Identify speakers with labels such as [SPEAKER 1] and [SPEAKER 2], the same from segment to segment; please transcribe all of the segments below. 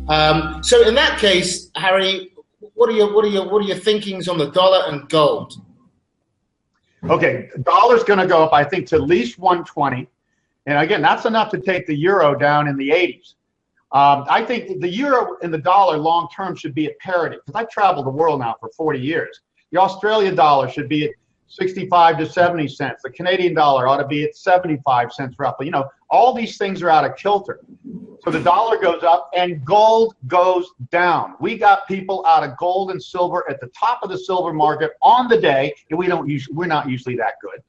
[SPEAKER 1] So in that case, Harry, what are your thinkings on the dollar and gold?
[SPEAKER 2] Okay, the dollar's going to go up, I think, to at least 120. And again, that's enough to take the euro down in the 80s. I think the euro and the dollar long term should be at parity, because I've traveled the world now for 40 years. The Australian dollar should be at 65 to 70 cents. The Canadian dollar ought to be at 75 cents roughly. You know, all these things are out of kilter. So the dollar goes up and gold goes down. We got people out of gold and silver at the top of the silver market on the day, and we're not usually that good.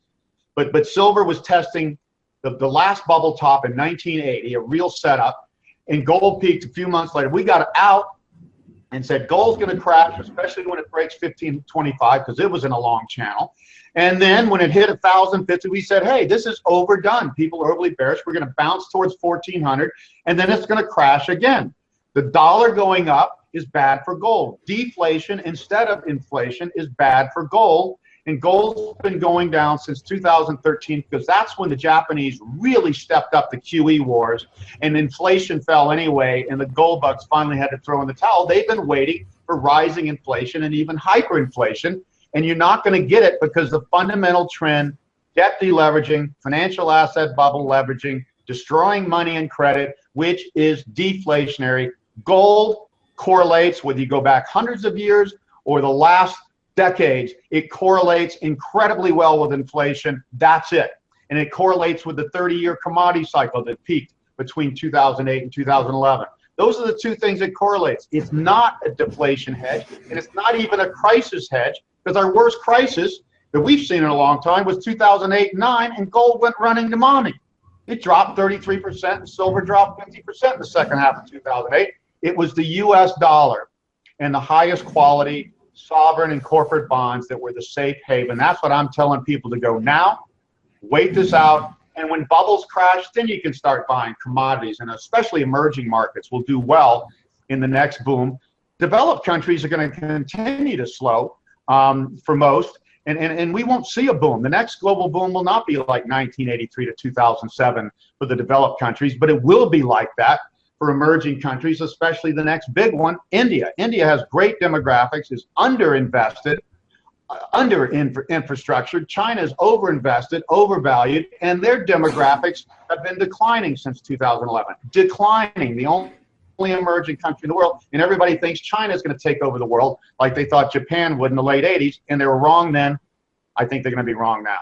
[SPEAKER 2] But silver was testing the last bubble top in 1980, a real setup, and gold peaked a few months later. We got out and said gold's going to crash, especially when it breaks 1525, because it was in a long channel. And then when it hit 1,050, we said, hey, this is overdone. People are overly bearish. We're going to bounce towards 1,400, and then it's going to crash again. The dollar going up is bad for gold. Deflation instead of inflation is bad for gold. And gold's been going down since 2013, because that's when the Japanese really stepped up the QE wars, and inflation fell anyway, and the gold bugs finally had to throw in the towel. They've been waiting for rising inflation and even hyperinflation, and you're not going to get it because the fundamental trend, debt deleveraging, financial asset bubble leveraging, destroying money and credit, which is deflationary. Gold correlates, whether you go back hundreds of years or the last decades, it correlates incredibly well with inflation. That's it. And it correlates with the 30-year commodity cycle that peaked between 2008 and 2011. Those are the two things it correlates. It's not a deflation hedge, and it's not even a crisis hedge, because our worst crisis that we've seen in a long time was 2008 and 9, and gold went running to mommy. It dropped 33%, and silver dropped 50% in the second half of 2008. It was the U.S. dollar and the highest quality sovereign and corporate bonds that were the safe haven. That's what I'm telling people to go now. Wait this out. And when bubbles crash, then you can start buying commodities, and especially emerging markets will do well in the next boom. Developed countries are going to continue to slow for most, and we won't see a boom. The next global boom will not be like 1983 to 2007 for the developed countries, but it will be like that for emerging countries, especially the next big one, India. India has great demographics, is underinvested, infrastructure. China is overinvested, overvalued, and their demographics have been declining since 2011. Declining, the only emerging country in the world, and everybody thinks China is going to take over the world like they thought Japan would in the late 80s, and they were wrong then. I think they're going to be wrong now.